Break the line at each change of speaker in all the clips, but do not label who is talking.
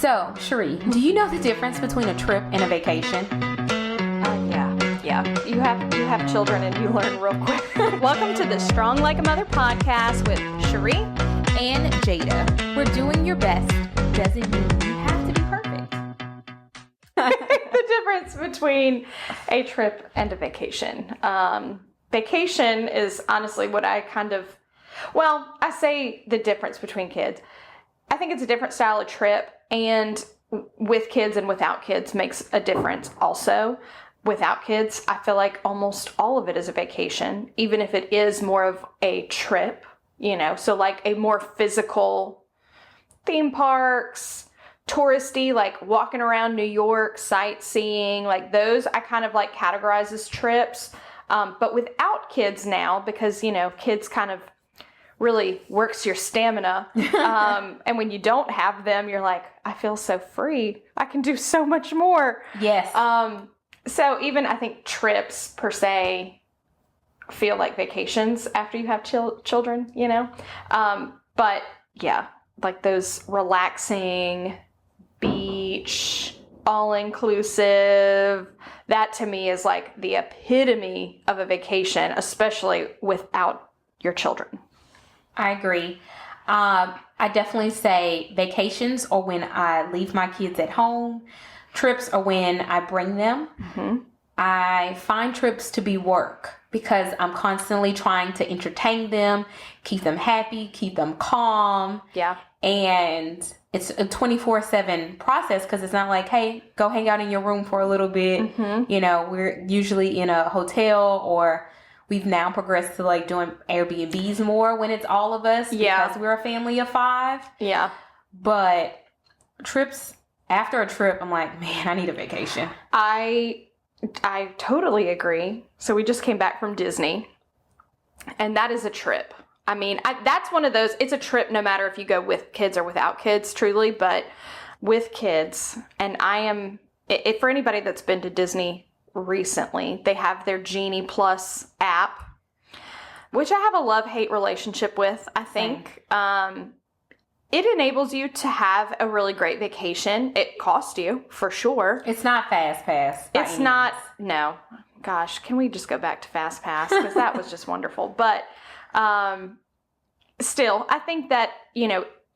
So, Cherie, do you know the difference between a trip and a vacation?
Yeah. You have children and you learn real quick. Welcome to the Strong Like a Mother podcast with Cherie
and Jada. We're doing your best. Doesn't mean you have to be perfect.
The difference between a trip and a vacation. Vacation is honestly what I say the difference between kids. I think it's a different style of trip, and with kids and without kids makes a difference also. Without kids, I feel like almost all of it is a vacation, even if it is more of a trip, so like a more physical theme parks, touristy, like walking around New York, sightseeing, like those I kind of like categorize as trips. But without kids now, because, kids kind of really works your stamina. And when you don't have them, you're like, I feel so free. I can do so much more.
Yes.
So even I think trips per se feel like vacations after you have children, But yeah, like those relaxing beach, all-inclusive, that to me is like the epitome of a vacation, especially without your children.
I agree. I definitely say vacations are when I leave my kids at home. Trips are when I bring them.
Mm-hmm.
I find trips to be work because I'm constantly trying to entertain them, keep them happy, keep them calm.
Yeah.
And it's a 24/7 process because it's not like, hey, go hang out in your room for a little bit.
Mm-hmm.
We're usually in a hotel, or we've now progressed to like doing Airbnbs more when it's all of us.
Yeah.
Because we're a family of 5.
Yeah.
But trips, after a trip, I'm like, man, I need a vacation.
I totally agree. So we just came back from Disney, and that is a trip. I mean, that's one of those, it's a trip no matter if you go with kids or without kids, truly, but with kids. And for anybody that's been to Disney recently, they have their Genie Plus app, which I have a love-hate relationship with, I think. It enables you to have a really great vacation. It costs you, for sure.
It's not Fast Pass.
It's not, no. Gosh, can we just go back to Fast Pass? Because that was just wonderful. But still, I think that,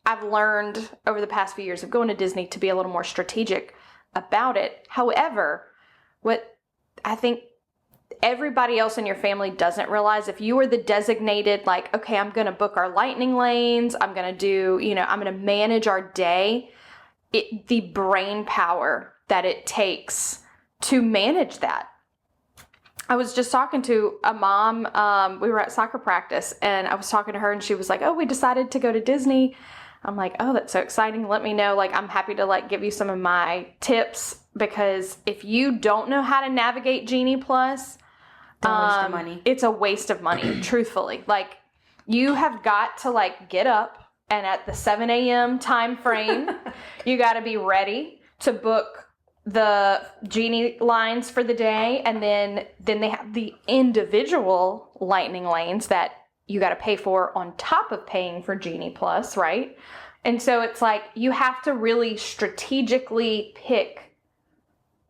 I've learned over the past few years of going to Disney to be a little more strategic about it. However, what I think everybody else in your family doesn't realize, if you are the designated, like, okay, I'm going to book our lightning lanes, I'm going to do, I'm going to manage our day, the brain power that it takes to manage that. I was just talking to a mom, we were at soccer practice, and I was talking to her, and she was like, oh, we decided to go to Disney. I'm like, oh, that's so exciting. Let me know. Like, I'm happy to like give you some of my tips, because if you don't know how to navigate Genie Plus,
waste of money.
It's a waste of money, truthfully. Like, you have got to like get up, and at the 7 a.m. time frame, you got to be ready to book the Genie lines for the day. And then they have the individual lightning lanes that you got to pay for on top of paying for Genie Plus, right? And so it's like, you have to really strategically pick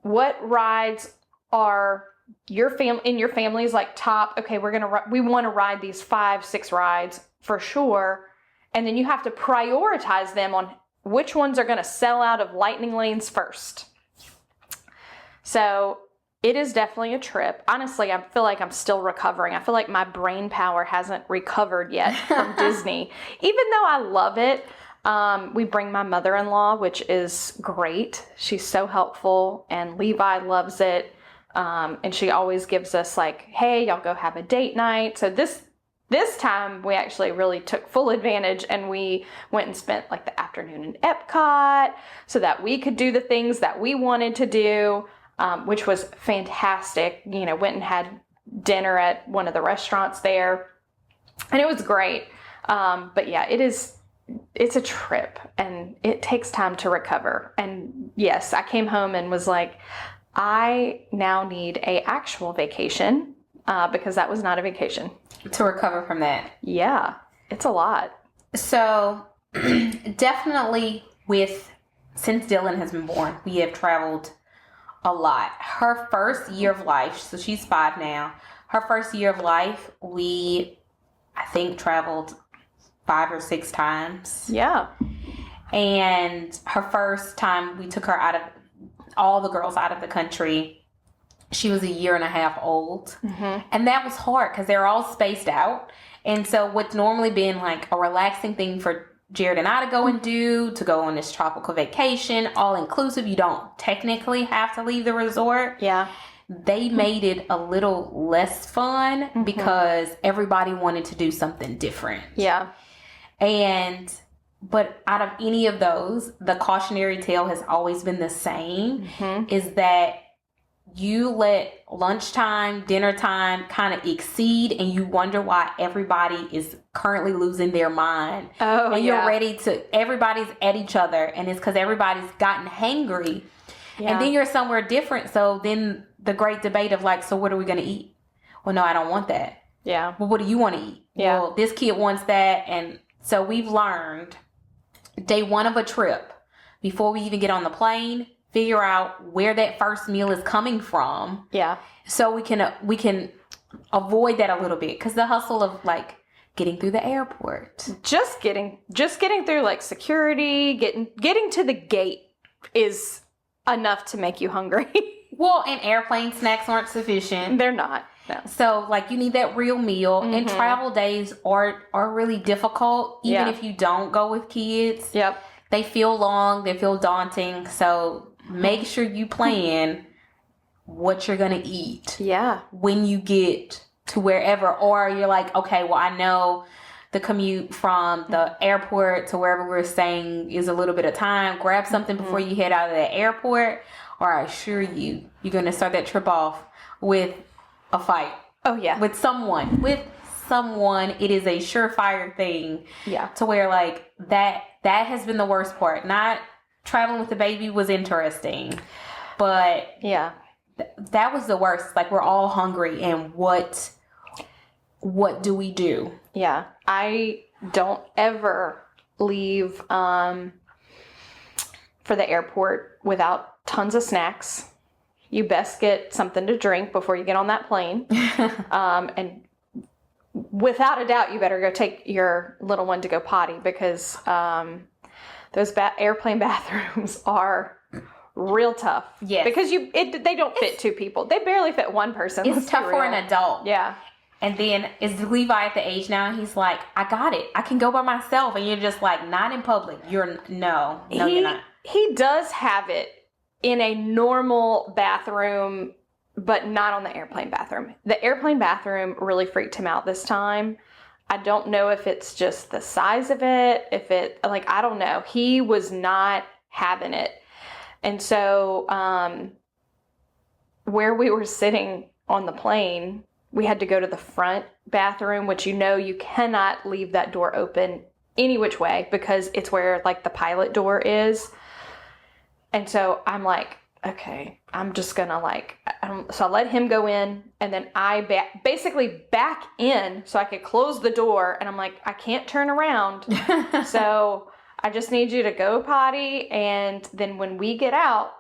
what rides are your family's like top. Okay, we want to ride these 5-6 rides for sure. And then you have to prioritize them on which ones are going to sell out of lightning lanes first. So it is definitely a trip. Honestly, I feel like I'm still recovering. I feel like my brain power hasn't recovered yet from Disney. Even though I love it, we bring my mother-in-law, which is great. She's so helpful, and Levi loves it. And she always gives us like, hey, y'all go have a date night. So this time we actually really took full advantage, and we went and spent like the afternoon in Epcot so that we could do the things that we wanted to do. Which was fantastic. Went and had dinner at one of the restaurants there, and it was great. But yeah, it's a trip, and it takes time to recover. And yes, I came home and was like, I now need a actual vacation, because that was not a vacation.
To recover from that.
Yeah, it's a lot.
So definitely with since Dylan has been born, we have traveled a lot. Her first year of life, so she's 5 now. Her first year of life, we, I think, traveled 5 or 6 times.
Yeah.
And her first time, we took her out of, all the girls out of the country. She was 1.5 years old.
Mm-hmm.
And that was hard because they're all spaced out. And so what's normally been like a relaxing thing for Jared and I to go and do, to go on this tropical vacation, all inclusive, you don't technically have to leave the resort.
Yeah.
They made it a little less fun because everybody wanted to do something different.
Yeah.
But out of any of those, the cautionary tale has always been the same, is that you let lunchtime, dinner time kind of exceed, and you wonder why everybody is currently losing their mind.
Oh,
and you're ready to, everybody's at each other, and it's because everybody's gotten hangry.
Yeah.
And then you're somewhere different. So then the great debate of like, so what are we going to eat? Well, no, I don't want that.
Yeah.
Well, what do you want to eat?
Yeah.
Well, this kid wants that. And so we've learned day one of a trip, before we even get on the plane, figure out where that first meal is coming from.
Yeah.
So we can avoid that a little bit, because the hustle of like getting through the airport,
Just getting through like security, getting to the gate is enough to make you hungry.
well, and airplane snacks aren't sufficient.
They're not. No.
So like you need that real meal, and travel days are really difficult, even if you don't go with kids.
Yep.
They feel long, they feel daunting. So make sure you plan what you're going to eat.
Yeah.
When you get to wherever, or you're like, okay, well, I know the commute from the airport to wherever we're staying is a little bit of time. Grab something before you head out of the airport, or I assure you, you're going to start that trip off with a fight.
Oh, yeah.
With someone. It is a surefire thing.
Yeah.
To where like that has been the worst part. Not traveling with the baby was interesting, but
Yeah.
that was the worst. Like, we're all hungry, and what do we do?
Yeah. I don't ever leave for the airport without tons of snacks. You best get something to drink before you get on that plane. And without a doubt, you better go take your little one to go potty, because those airplane bathrooms are real tough.
Yes.
Because they don't fit 2 people. They barely fit 1 person.
It's tough for an adult.
Yeah.
And then is Levi at the age now? He's like, I got it. I can go by myself. And you're just like, not in public. You're not.
He does have it in a normal bathroom, but not on the airplane bathroom. The airplane bathroom really freaked him out this time. I don't know if it's just the size of it, I don't know. He was not having it. And so, where we were sitting on the plane, we had to go to the front bathroom, which you cannot leave that door open any which way, because it's where like the pilot door is. And so I'm like, okay, I'm just gonna so I let him go in, and then I basically back in so I could close the door, and I'm like, I can't turn around. So I just need you to go potty, and then when we get out,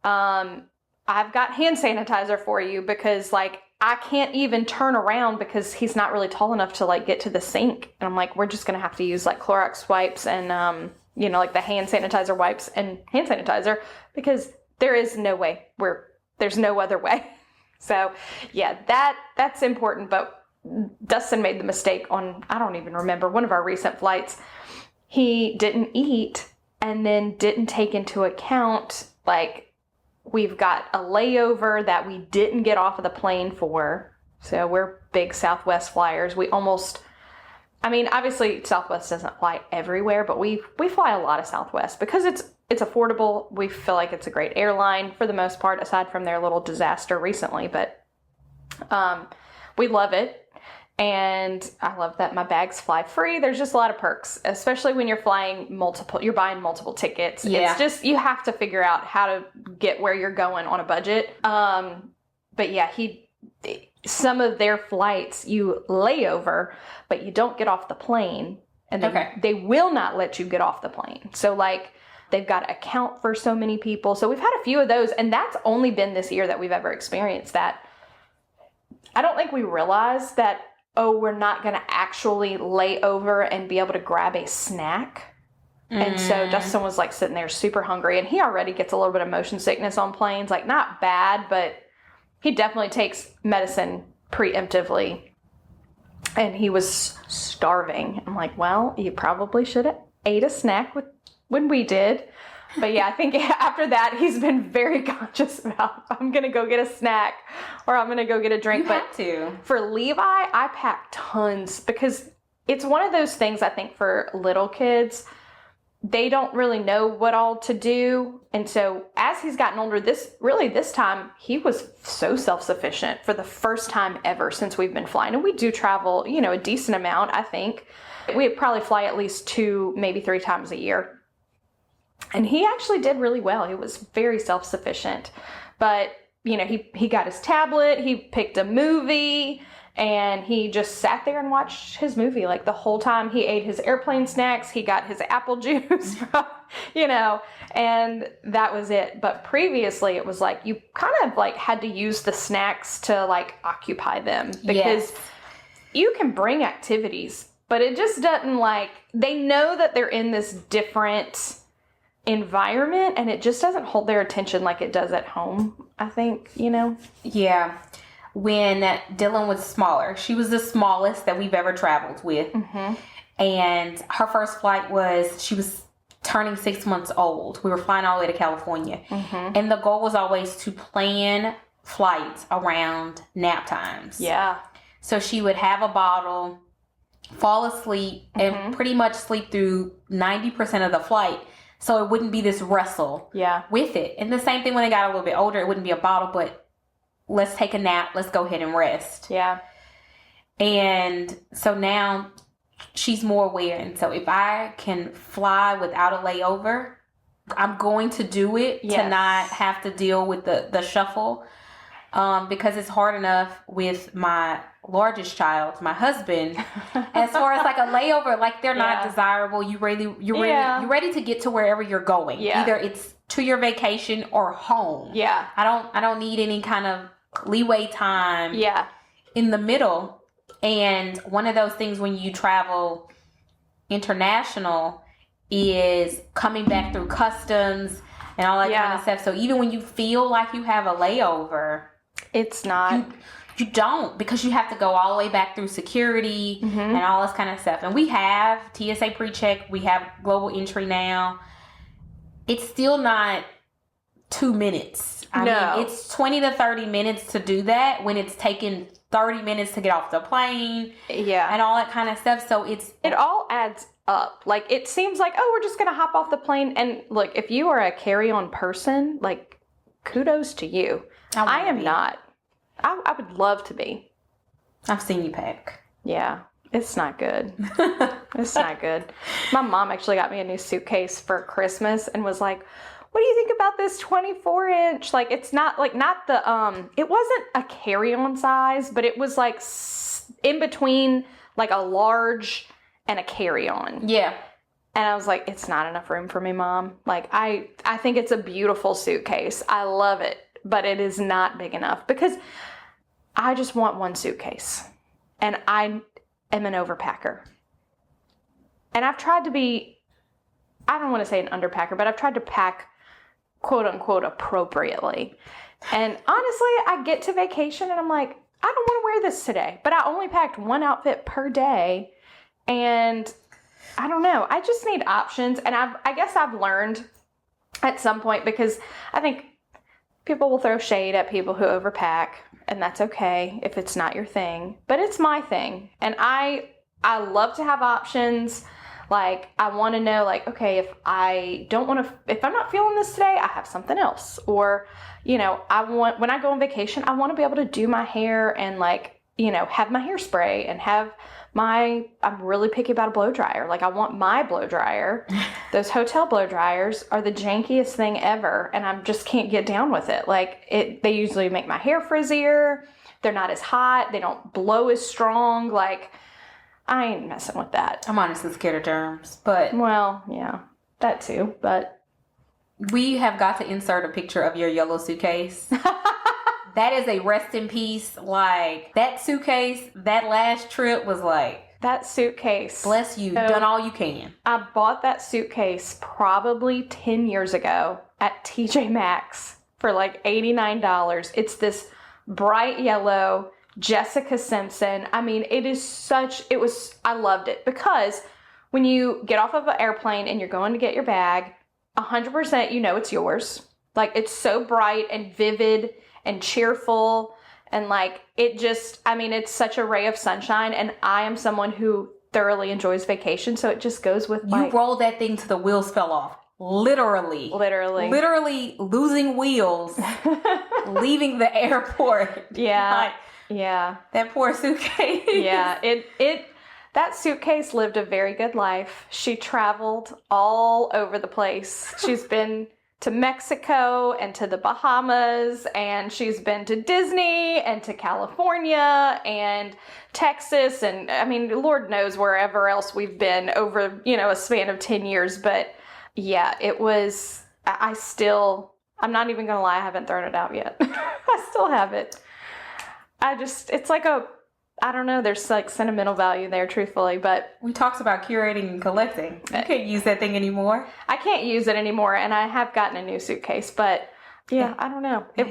I've got hand sanitizer for you, because like I can't even turn around because he's not really tall enough to like get to the sink. And I'm like, we're just gonna have to use like Clorox wipes and like the hand sanitizer wipes and hand sanitizer, because there is no way there's no other way. So yeah, that's important. But Dustin made the mistake on, I don't even remember, one of our recent flights. He didn't eat and then didn't take into account, like, we've got a layover that we didn't get off of the plane for. So we're big Southwest flyers. Obviously Southwest doesn't fly everywhere, but we fly a lot of Southwest because it's affordable. We feel like it's a great airline for the most part, aside from their little disaster recently. But we love it. And I love that my bags fly free. There's just a lot of perks, especially when you're you're buying multiple tickets.
Yeah.
It's just, you have to figure out how to get where you're going on a budget. But yeah, some of their flights you lay over, but you don't get off the plane, and they will not let you get off the plane. So like They've got to account for so many people. So we've had a few of those, and that's only been this year that we've ever experienced that. I don't think we realized that, we're not going to actually lay over and be able to grab a snack. And so Justin was like sitting there super hungry, and he already gets a little bit of motion sickness on planes. Like, not bad, but he definitely takes medicine preemptively. And he was starving. I'm like, well, you probably should have ate a snack when we did. But yeah, I think after that, he's been very conscious about, I'm going to go get a snack or I'm going to go get a drink.
You have to.
For Levi, I pack tons because it's one of those things, I think, for little kids, they don't really know what all to do. And so as he's gotten older, this time, he was so self-sufficient for the first time ever since we've been flying. And we do travel, a decent amount, I think. We probably fly at least 2, maybe 3 times a year. And he actually did really well. He was very self-sufficient. But, he got his tablet, he picked a movie, and he just sat there and watched his movie. Like, the whole time he ate his airplane snacks, he got his apple juice, and that was it. But previously it was like, you kind of like had to use the snacks to like occupy them because you can bring activities, but it just doesn't they know that they're in this different environment and it just doesn't hold their attention like it does at home, I think,
Yeah. When Dylan was smaller, she was the smallest that we've ever traveled with.
Mm-hmm.
And her first flight she was turning 6 months old. We were flying all the way to California.
Mm-hmm.
And the goal was always to plan flights around nap times.
Yeah.
So she would have a bottle, fall asleep, and pretty much sleep through 90% of the flight. So it wouldn't be this wrestle with it. And the same thing when they got a little bit older, it wouldn't be a bottle, but let's take a nap. Let's go ahead and rest.
Yeah.
And so now she's more aware. And so if I can fly without a layover, I'm going to do it to not have to deal with the shuffle. Because it's hard enough with my largest child, my husband, as far as like a layover, like they're not desirable. You're ready to get to wherever you're going.
Yeah.
Either it's to your vacation or home.
Yeah.
I don't need any kind of leeway time in the middle. And one of those things when you travel international is coming back through customs and all that kind of stuff. So even when you feel like you have a layover,
it's not.
You don't, because you have to go all the way back through security and all this kind of stuff. And we have TSA pre-check. We have global entry now. It's still not 2 minutes. I mean, it's 20 to 30 minutes to do that when it's taken 30 minutes to get off the plane.
Yeah.
And all that kind of stuff. So it
all adds up. Like, it seems like, we're just going to hop off the plane. And look, if you are a carry-on person, like, kudos to you. I am not. I would love to be.
I've seen you pack.
Yeah. It's not good. It's not good. My mom actually got me a new suitcase for Christmas and was like, what do you think about this 24-inch? Like, it's not the, it wasn't a carry-on size, but it was like in between like a large and a carry-on.
Yeah.
And I was like, it's not enough room for me, Mom. Like, I think it's a beautiful suitcase. I love it, but it is not big enough because I just want one suitcase. And I am an overpacker. And I've tried to be, I don't want to say an underpacker, but I've tried to pack quote unquote appropriately. And honestly, I get to vacation and I'm like, I don't want to wear this today, but I only packed one outfit per day. And I don't know. I just need options. And I guess I've learned at some point, because I think people will throw shade at people who overpack, and that's okay if it's not your thing, but it's my thing. And I love to have options. Like, I want to know, like, okay, if I'm not feeling this today, I have something else. Or, when I go on vacation, I want to be able to do my hair and like, have my hairspray and have I'm really picky about a blow dryer. Like, I want my blow dryer. Those hotel blow dryers are the jankiest thing ever, and I just can't get down with it. Like, they usually make my hair frizzier. They're not as hot. They don't blow as strong. Like, I ain't messing with that.
I'm honestly scared of germs, but...
Well, yeah, that too, but...
We have got to insert a picture of your yellow suitcase. That is a rest in peace. Like, that suitcase, that last trip was like,
that suitcase.
Bless you. Done all you can.
I bought that suitcase probably 10 years ago at TJ Maxx for like $89. It's this bright yellow Jessica Simpson. I mean, I loved it because when you get off of an airplane and you're going to get your bag, 100% you know it's yours. Like, it's so bright and vivid and cheerful, and like, it's such a ray of sunshine, and I am someone who thoroughly enjoys vacation, so it just goes with
You rolled that thing till the wheels fell off. Literally losing wheels, leaving the airport.
Yeah.
Like,
yeah.
That poor suitcase.
Yeah. That suitcase lived a very good life. She traveled all over the place. She's been to Mexico and to the Bahamas, and she's been to Disney and to California and Texas, and I mean, Lord knows wherever else we've been over, a span of 10 years. But yeah, it was, I'm not even gonna lie, I haven't thrown it out yet. I still have it. It's like I don't know, there's like sentimental value there, truthfully, but...
We talked about curating and collecting. You can't use that thing anymore.
I can't use it anymore, and I have gotten a new suitcase, but yeah, I don't know. It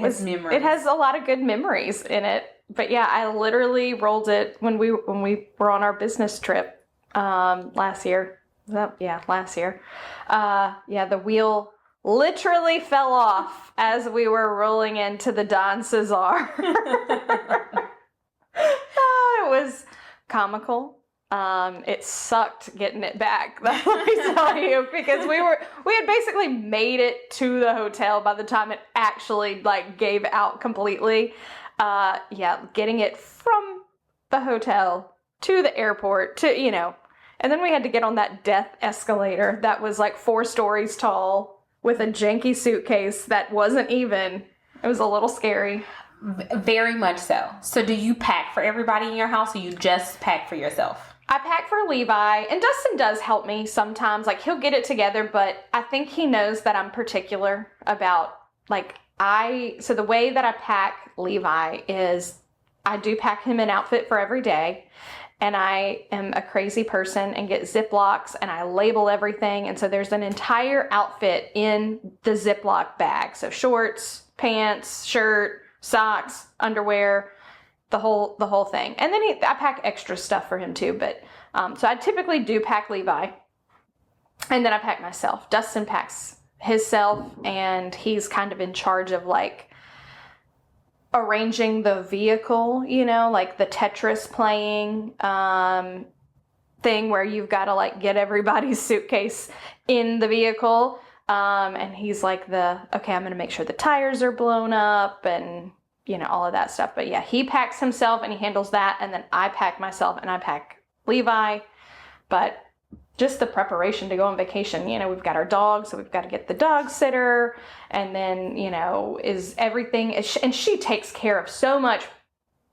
has a lot of good memories in it. But yeah, I literally rolled it when we were on our business trip last year. Last year. The wheel literally fell off as we were rolling into the Don Cesar. It was comical. It sucked getting it back, let me tell you, because we had basically made it to the hotel by the time it actually like gave out completely. Getting it from the hotel to the airport to, and then we had to get on that death escalator that was like 4 stories tall with a janky suitcase that wasn't even. It was a little scary.
Very much so. So do you pack for everybody in your house, or you just pack for yourself?
I pack for Levi, and Dustin does help me sometimes. Like, he'll get it together, but I think he knows that I'm particular about, so the way that I pack Levi is I do pack him an outfit for every day, and I am a crazy person and get Ziplocs, and I label everything, and so there's an entire outfit in the Ziploc bag. So shorts, pants, shirt, socks, underwear, the whole thing. And then I pack extra stuff for him too, but so I typically do pack Levi, and then I pack myself. Dustin packs himself, and he's kind of in charge of like arranging the vehicle, like the Tetris playing thing where you've got to like get everybody's suitcase in the vehicle. And he's like okay, I'm going to make sure the tires are blown up and, all of that stuff. But yeah, he packs himself and he handles that. And then I pack myself and I pack Levi. But just the preparation to go on vacation, we've got our dog, so we've got to get the dog sitter. And then, is everything, and she takes care of so much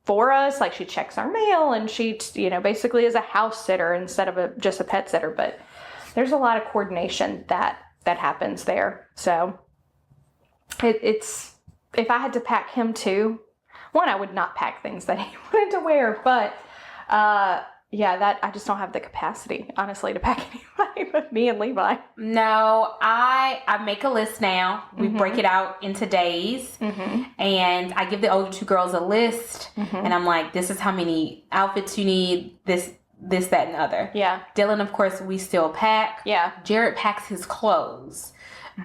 for us. Like, she checks our mail, and she, basically is a house sitter instead of just a pet sitter. But there's a lot of coordination that happens there. So it's, if I had to pack him too, I would not pack things that he wanted to wear, but I just don't have the capacity, honestly, to pack anybody but me and Levi.
No, I make a list now. We break it out into days, and I give the older 2 girls a list, and I'm like, this is how many outfits you need, this, that, and other.
Yeah.
Dylan, of course, we still pack.
Yeah.
Jared packs his clothes.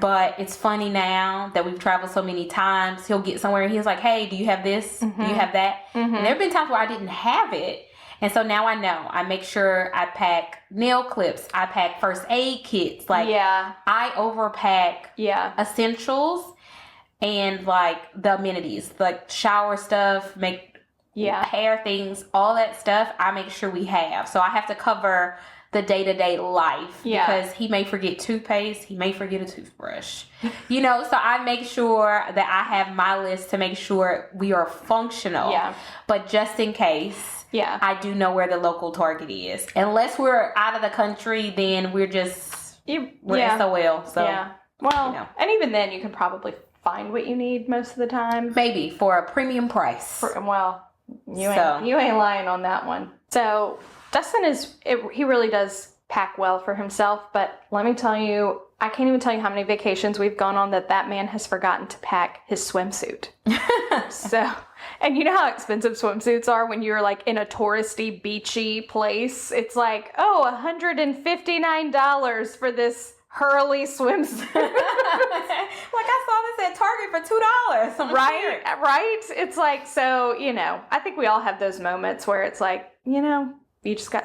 But it's funny now that we've traveled so many times, he'll get somewhere and he's like, hey, do you have this? Do you have that? And there have been times where I didn't have it. And so now I know. I make sure I pack nail clips. I pack first aid kits. I overpack essentials and the amenities, like shower stuff, hair things, all that stuff. I make sure we have. So I have to cover the day-to-day life because he may forget toothpaste, he may forget a toothbrush, so I make sure that I have my list to make sure we are functional, but just in case, I do know where the local Target is. Unless we're out of the country, then we're SOL. So
Well,
you know.
and even then, you can probably find what you need most of the time.
Maybe for a premium price.
You ain't lying on that one. So Dustin he really does pack well for himself, but let me tell you, I can't even tell you how many vacations we've gone on that man has forgotten to pack his swimsuit. So, and you know how expensive swimsuits are when you're like in a touristy, beachy place? It's like, $159 for this Hurley swimsuit.
Like I saw this at Target for $2.
Right? It's like, so, I think we all have those moments where it's like,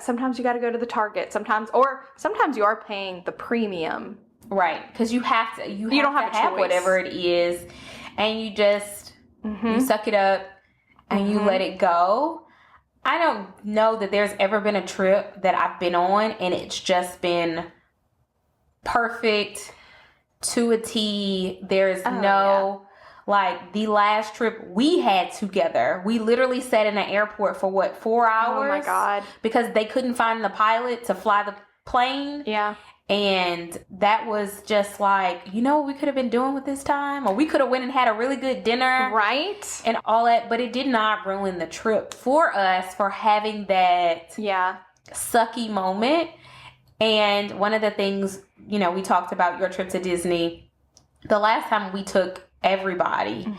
sometimes you got to go to the Target sometimes you are paying the premium.
Right. Because you don't have to have whatever it is, and you just, you suck it up and you let it go. I don't know that there's ever been a trip that I've been on and it's just been perfect to a T. There's like the last trip we had together, we literally sat in an airport for 4 hours?
Oh my God.
Because they couldn't find the pilot to fly the plane.
Yeah.
And that was just like, what we could have been doing with this time? Or we could have went and had a really good dinner.
Right.
And all that. But it did not ruin the trip for us for having that sucky moment. And one of the things, we talked about your trip to Disney. The last time we took everybody,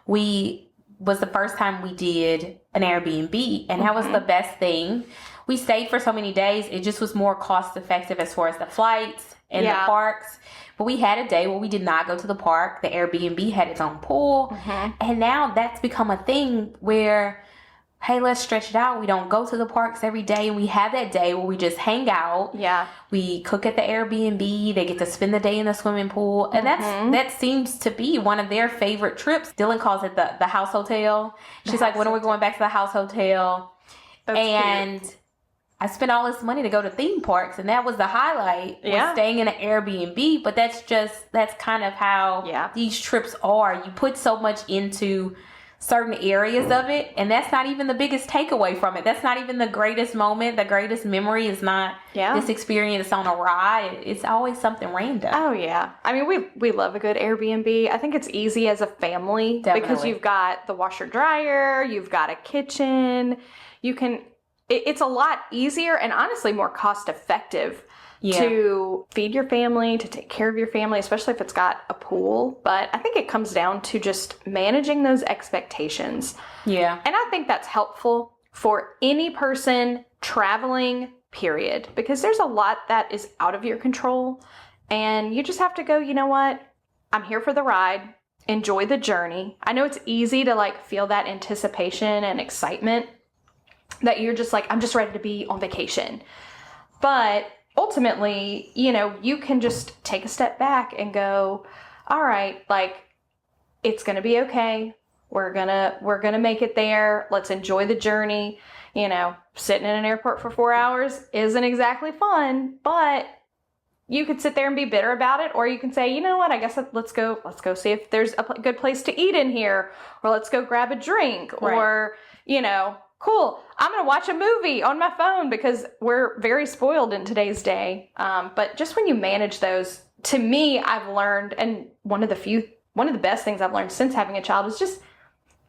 was the first time we did an Airbnb. And that was the best thing. We stayed for so many days. It just was more cost effective as far as the flights and the parks. But we had a day where we did not go to the park. The Airbnb had its own pool. And now that's become a thing where, hey, let's stretch it out. We don't go to the parks every day. And we have that day where we just hang out. Yeah. We cook at the Airbnb. They get to spend the day in the swimming pool. And that seems to be one of their favorite trips. Dylan calls it the house hotel. She's like, when are we going back to the house hotel? That's cute. I spent all this money to go to theme parks, and that was the highlight. Was staying in an Airbnb, but that's kind of how these trips are. You put so much into certain areas of it, and that's not even the biggest takeaway from it. That's not even the greatest moment. The greatest memory is not this experience on a ride. It's always something random.
Oh, yeah. I mean, we love a good Airbnb. I think it's easy as a family. Definitely. Because you've got the washer dryer, you've got a kitchen, it's a lot easier and honestly more cost effective to feed your family, to take care of your family, especially if it's got a pool. But I think it comes down to just managing those expectations. Yeah. And I think that's helpful for any person traveling, period, because there's a lot that is out of your control. And you just have to go, you know what? I'm here for the ride. Enjoy the journey. I know it's easy to feel that anticipation and excitement that you're just like, I'm just ready to be on vacation. But ultimately, you can just take a step back and go, all right, it's going to be okay. We're going to make it there. Let's enjoy the journey. Sitting in an airport for 4 hours isn't exactly fun, but you could sit there and be bitter about it, or you can say, you know what, I guess let's go see if there's a good place to eat in here, or let's go grab a drink, or, cool, I'm going to watch a movie on my phone because we're very spoiled in today's day. But just when you manage those, to me, I've learned, and one of the best things I've learned since having a child is just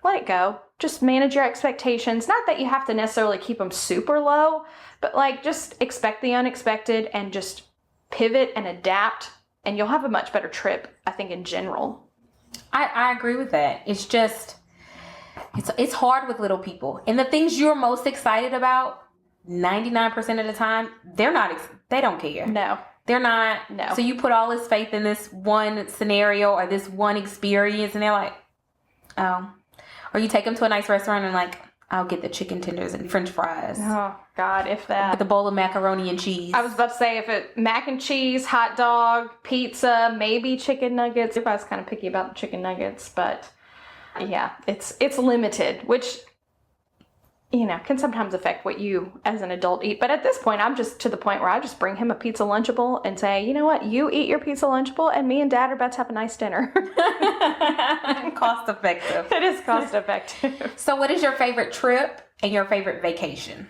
let it go. Just manage your expectations. Not that you have to necessarily keep them super low, but just expect the unexpected and just pivot and adapt, and you'll have a much better trip, I think, in general.
I agree with that. It's just, it's hard with little people. And the things you're most excited about, 99% of the time, they don't care. No. They're not. No. So you put all this faith in this one scenario or this one experience, and they're like, oh. Or you take them to a nice restaurant and I'll get the chicken tenders and French fries.
Oh, God, if that.
With a bowl of macaroni and cheese.
I was about to say, if it mac and cheese, hot dog, pizza, maybe chicken nuggets. Everybody's kind of picky about the chicken nuggets, but yeah, it's limited, which, can sometimes affect what you as an adult eat. But at this point, I'm just to the point where I just bring him a pizza Lunchable and say, you know what, you eat your pizza Lunchable and me and Dad are about to have a nice dinner.
Cost effective.
It is cost effective.
So what is your favorite trip and your favorite vacation?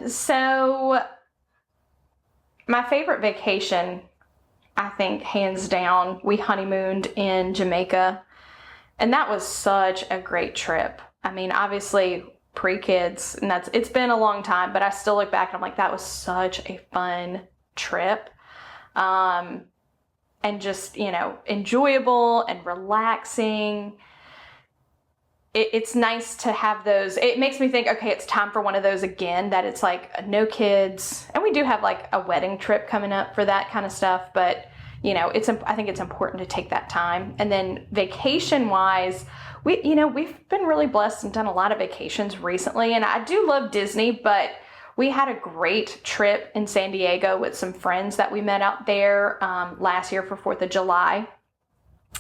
So my favorite vacation I think hands down, we honeymooned in Jamaica, and that was such a great trip. I mean, obviously pre-kids, and it's been a long time, but I still look back and I'm like, that was such a fun trip. And just, enjoyable and relaxing. It's nice to have those. It makes me think, okay, it's time for one of those again, that it's like no kids. And we do have like a wedding trip coming up for that kind of stuff. But, I think it's important to take that time. And then vacation wise, we've been really blessed and done a lot of vacations recently. And I do love Disney, but we had a great trip in San Diego with some friends that we met out there last year for 4th of July.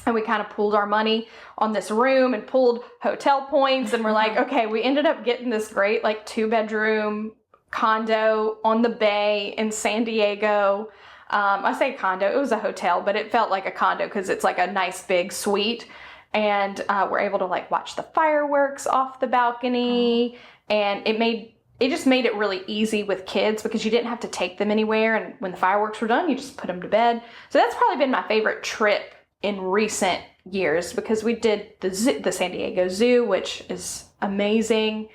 And we kind of pooled our money on this room and pulled hotel points. And we're like, okay, we ended up getting this great 2-bedroom condo on the bay in San Diego. I say condo, it was a hotel, but it felt like a condo because it's like a nice big suite. And we're able to watch the fireworks off the balcony. And it just made it really easy with kids because you didn't have to take them anywhere. And when the fireworks were done, you just put them to bed. So that's probably been my favorite trip in recent years because we did the San Diego Zoo, which is amazing.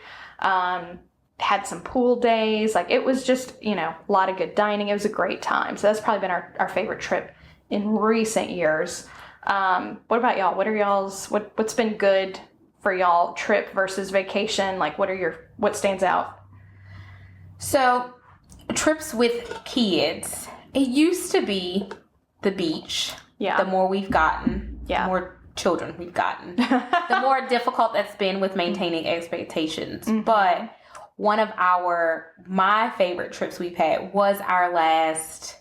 Had some pool days. It was just, a lot of good dining. It was a great time. So that's probably been our favorite trip in recent years. What about y'all? What are what's been good for y'all, trip versus vacation? What stands out?
So, trips with kids, it used to be the beach.
Yeah.
The more we've gotten,
yeah.
the more children we've gotten, the more difficult that's been with maintaining expectations. Mm-hmm. But one of my favorite trips we've had was our last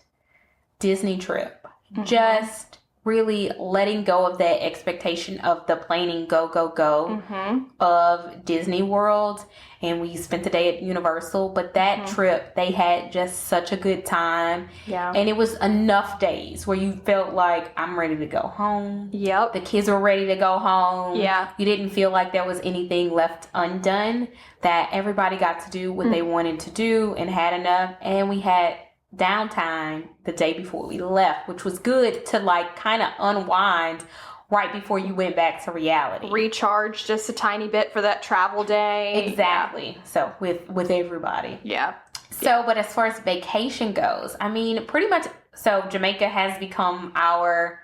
Disney trip. Mm-hmm. Just really letting go of that expectation of the planning go
mm-hmm.
of Disney World. And we spent the day at Universal. But that mm-hmm. trip, they had just such a good time.
Yeah.
And it was enough days where you felt like, I'm ready to go home.
Yep.
The kids were ready to go home.
Yeah.
You didn't feel like there was anything left undone. That everybody got to do what they wanted to do and had enough. And we had downtime the day before we left, which was good to kind of unwind right before you went back to reality.
Recharge just a tiny bit for that travel day.
Exactly. Yeah. So with everybody.
Yeah.
So, but as far as vacation goes, I mean, pretty much, so Jamaica has become our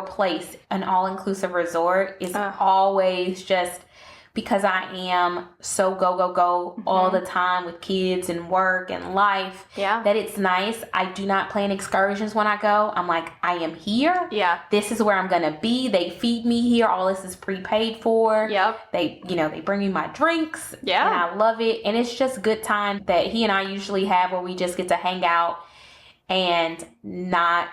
place. An all-inclusive resort is always just, because I am so go all the time with kids and work and life, that it's nice. I do not plan excursions when I go. I'm like, I am here.
Yeah.
This is where I'm going to be. They feed me here. All this is prepaid for.
Yep.
They bring me my drinks.
Yeah.
And I love it. And it's just good time that he and I usually have where we just get to hang out and not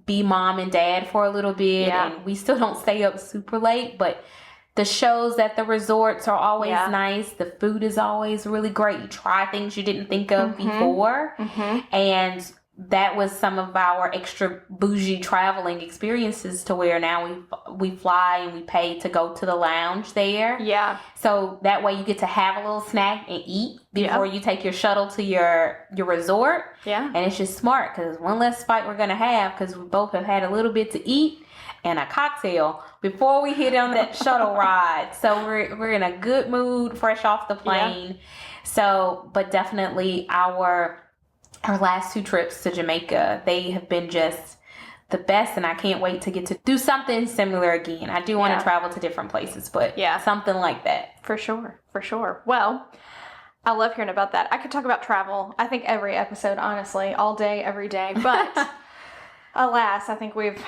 be mom and dad for a little bit.
Yeah.
And we still don't stay up super late, but the shows at the resorts are always nice. The food is always really great. You try things you didn't think of before. Mm-hmm. And that was some of our extra bougie traveling experiences, to where now we fly and we pay to go to the lounge there.
Yeah.
So that way you get to have a little snack and eat before you take your shuttle to your resort.
Yeah.
And it's just smart because one less fight we're going to have, because we both have had a little bit to eat and a cocktail before we hit on that shuttle ride. So we're in a good mood, fresh off the plane. Yeah. So, but definitely our last 2 trips to Jamaica, they have been just the best, and I can't wait to get to do something similar again. I do want to travel to different places, but something like that.
For sure. Well, I love hearing about that. I could talk about travel, I think, every episode, honestly, all day, every day, but alas, I think we've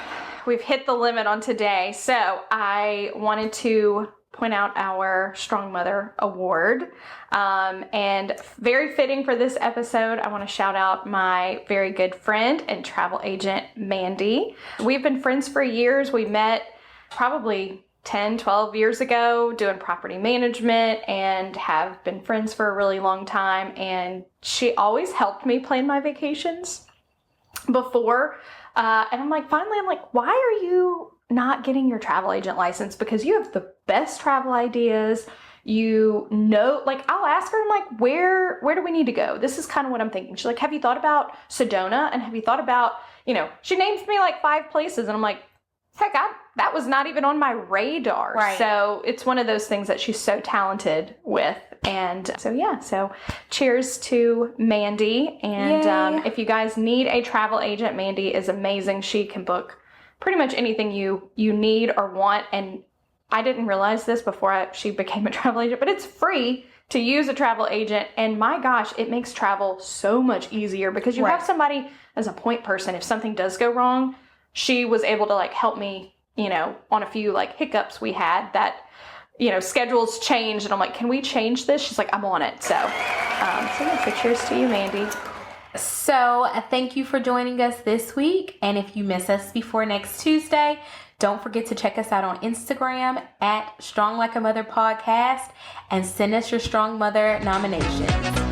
hit the limit on today. So I wanted to point out our Strong Mother Award. And very fitting for this episode, I want to shout out my very good friend and travel agent, Mandy. We've been friends for years. We met probably 10, 12 years ago doing property management and have been friends for a really long time. And she always helped me plan my vacations before. And I'm like, why are you not getting your travel agent license because you have the best travel ideas. You know, like I'll ask her, I'm like, where do we need to go? This is kind of what I'm thinking. She's like, have you thought about Sedona? And have you thought about, she names me like 5 places and I'm like, heck, that was not even on my radar.
Right.
So it's one of those things that she's so talented with. And so cheers to Mandy. And if you guys need a travel agent, Mandy is amazing. She can book pretty much anything you need or want. And I didn't realize this before she became a travel agent, but it's free to use a travel agent. And my gosh, it makes travel so much easier because you have somebody as a point person. If something does go wrong, she was able to like help me, on a few like hiccups we had that, schedules changed. And I'm like, can we change this? She's like, I'm on it. So cheers to you, Mandy.
So thank you for joining us this week. And if you miss us before next Tuesday, don't forget to check us out on Instagram at Strong Like a Mother Podcast and send us your Strong Mother nominations.